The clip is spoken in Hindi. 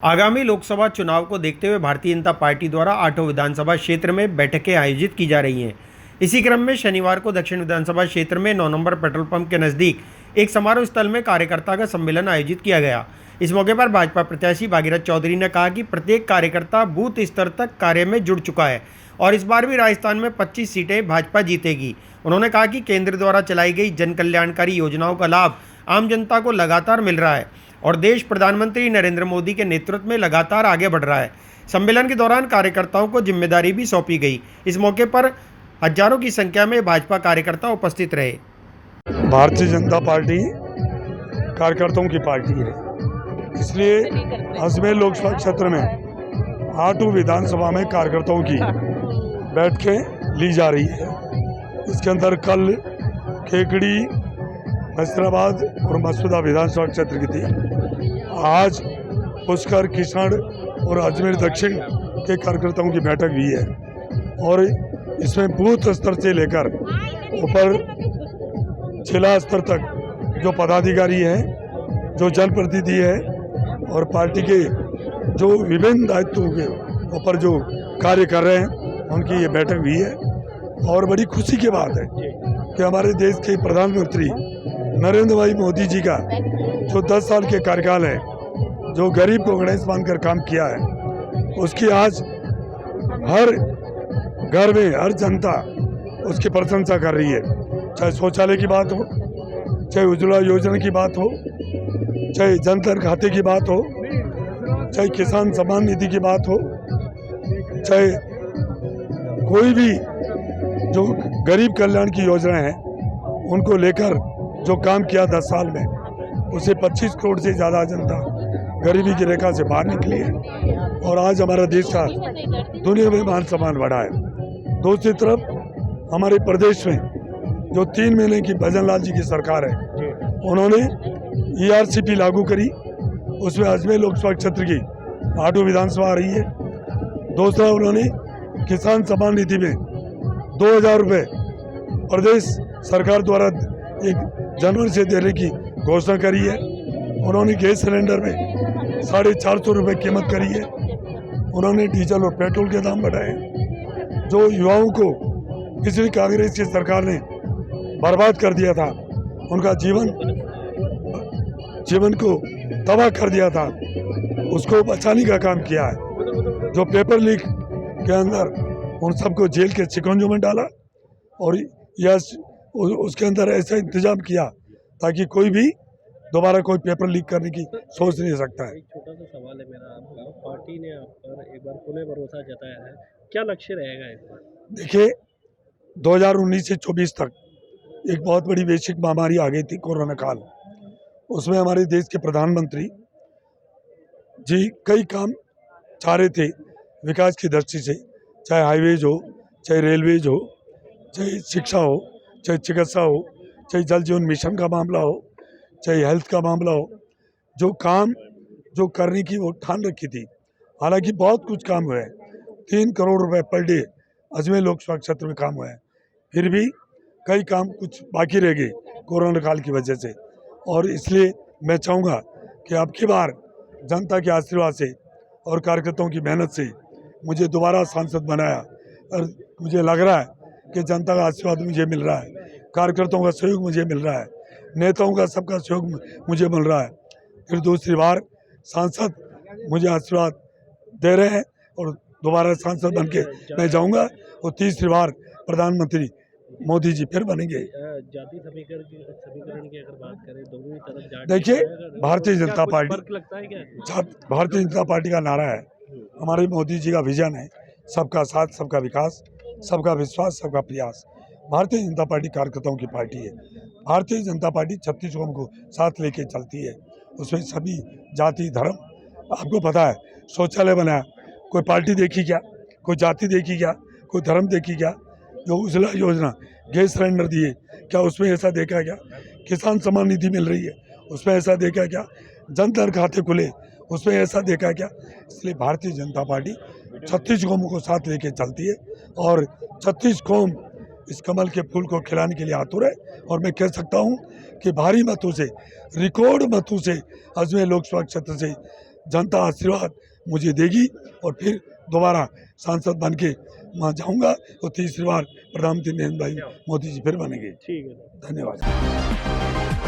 आगामी लोकसभा चुनाव को देखते हुए भारतीय जनता पार्टी द्वारा 8 विधानसभा क्षेत्र में बैठकें आयोजित की जा रही हैं। इसी क्रम में शनिवार को दक्षिण विधानसभा क्षेत्र में 9 नंबर पेट्रोल पंप के नजदीक एक समारोह स्थल में कार्यकर्ता का सम्मेलन आयोजित किया गया। इस मौके पर भाजपा प्रत्याशी भागीरथ चौधरी ने कहा कि प्रत्येक कार्यकर्ता बूथ स्तर तक कार्य में जुड़ चुका है और इस बार भी राजस्थान में 25 सीटें भाजपा जीतेगी। उन्होंने कहा कि केंद्र द्वारा चलाई गई जन कल्याणकारी योजनाओं का लाभ आम जनता को लगातार मिल रहा है और देश प्रधानमंत्री नरेंद्र मोदी के नेतृत्व में लगातार आगे बढ़ रहा है। सम्मेलन के दौरान कार्यकर्ताओं को जिम्मेदारी भी सौंपी गई। इस मौके पर हजारों की संख्या में भाजपा कार्यकर्ता उपस्थित रहे। भारतीय जनता पार्टी कार्यकर्ताओं की पार्टी है, इसलिए अजमेर लोकसभा क्षेत्र में 8 विधानसभा में कार्यकर्ताओं की बैठकें ली जा रही है। इसके अंदर कल केकड़ी, नसीराबाद और मसूदा विधानसभा क्षेत्र की थी। आज पुष्कर, किशनगढ़ और अजमेर दक्षिण के कार्यकर्ताओं की बैठक भी है और इसमें बूथ स्तर से लेकर ऊपर जिला स्तर तक जो पदाधिकारी हैं, जो जनप्रतिनिधि हैं और पार्टी के जो विभिन्न दायित्वों के ऊपर जो कार्य कर रहे हैं, उनकी ये बैठक भी है। और बड़ी खुशी की बात है कि हमारे देश के प्रधानमंत्री नरेंद्र भाई मोदी जी का जो 10 साल के कार्यकाल है, जो गरीब को गणेश मानकर काम किया है, उसकी आज हर घर में हर जनता उसकी प्रशंसा कर रही है। चाहे शौचालय की बात हो, चाहे उज्ज्वला योजना की बात हो, चाहे जनधन खाते की बात हो, चाहे किसान सम्मान निधि की बात हो, चाहे कोई भी जो गरीब कल्याण की योजना है उनको लेकर जो काम किया 10 साल में, उसे 25 करोड़ से ज़्यादा जनता गरीबी की रेखा से बाहर निकली है और आज हमारा देश का दुनिया में मान सम्मान बढ़ा है। दूसरी तरफ हमारे प्रदेश में जो 3 महीने की भजन लाल जी की सरकार है, उन्होंने ERCP लागू करी। उसमें अजमेर लोकसभा क्षेत्र की 8 विधानसभा आ रही है। दूसरा, उन्होंने किसान सम्मान निधि में 2000 रुपये प्रदेश सरकार द्वारा 1 जनवरी से देने की घोषणा करी है। उन्होंने गैस सिलेंडर में 450 रुपये कीमत करी है। उन्होंने डीजल और पेट्रोल के दाम बढ़ाए। जो युवाओं को पिछली कांग्रेस की सरकार ने बर्बाद कर दिया था, उनका जीवन को तबाह कर दिया था, उसको बचाने का काम किया है। जो पेपर लीक के अंदर उन सबको जेल के शिकंजों में डाला और उसके अंदर ऐसा इंतजाम किया ताकि कोई भी दोबारा कोई पेपर लीक करने की सोच नहीं सकता है। एक छोटा सा सवाल है मेरा आपका, पार्टी ने आप पर एक बार पुनः भरोसा जताया है, क्या लक्ष्य रहेगा इस बार? देखिए, 2019 से 24 तक एक बहुत बड़ी वैश्विक महामारी आ गई थी, कोरोना काल। उसमें हमारे देश के प्रधानमंत्री जी कई काम चाह रहे थे विकास की दृष्टि से, चाहे हाईवेज हो, चाहे रेलवेज हो, चाहे शिक्षा हो, चाहे चिकित्सा हो, चाहे जल जीवन मिशन का मामला हो, चाहे हेल्थ का मामला हो। जो काम जो करने की वो ठान रखी थी। हालांकि बहुत कुछ काम हुआ है। 3 करोड़ रुपए पर डे अजमेर लोकसभा क्षेत्र में काम हुआ है। फिर भी कई काम कुछ बाकी रह गए कोरोना काल की वजह से, और इसलिए मैं चाहूँगा कि अब की बार जनता के आशीर्वाद से और कार्यकर्ताओं की मेहनत से मुझे दोबारा सांसद बनाया और मुझे लग रहा है कि जनता का आशीर्वाद मुझे मिल रहा है, कार्यकर्ताओं का सहयोग मुझे मिल रहा है, नेताओं का सबका सहयोग मुझे मिल रहा है। फिर दूसरी बार सांसद मुझे आशीर्वाद दे रहे हैं और दोबारा सांसद बन के मैं जाऊँगा और तीसरी बार प्रधानमंत्री मोदी जी फिर बनेंगे। जाति समीकरण की अगर बात करें, दोनों ही तरफ जाट, देखिए, भारतीय जनता पार्टी, लगता है क्या? भारतीय जनता पार्टी का नारा है, हमारे मोदी जी का विजन है, सबका साथ, सबका विकास, सबका विश्वास, सबका प्रयास। भारतीय जनता पार्टी कार्यकर्ताओं की पार्टी है। भारतीय जनता पार्टी 36 कौम को साथ लेके चलती है। उसमें सभी जाति, धर्म, आपको पता है शौचालय बनाया, कोई पार्टी देखी क्या, कोई जाति देखी क्या, कोई धर्म देखी क्या? जो उज्ज्वला योजना, गैस सिलेंडर दिए, क्या उसमें ऐसा देखा क्या? किसान सम्मान निधि मिल रही है, उसमें ऐसा देखा क्या? जनधन खाते खुले, उसमें ऐसा देखा क्या? इसलिए भारतीय जनता पार्टी 36 कौमों को साथ लेके चलती है और 36 कौम इस कमल के फूल को खिलाने के लिए आतुर है। और मैं कह सकता हूं कि भारी मतों से, रिकॉर्ड मतों से अजमेर लोकसभा क्षेत्र से जनता आशीर्वाद मुझे देगी और फिर दोबारा सांसद बन के वहाँ जाऊँगा और तीसरी बार प्रधानमंत्री नरेंद्र भाई मोदी जी फिर बनेंगे। ठीक है। धन्यवाद।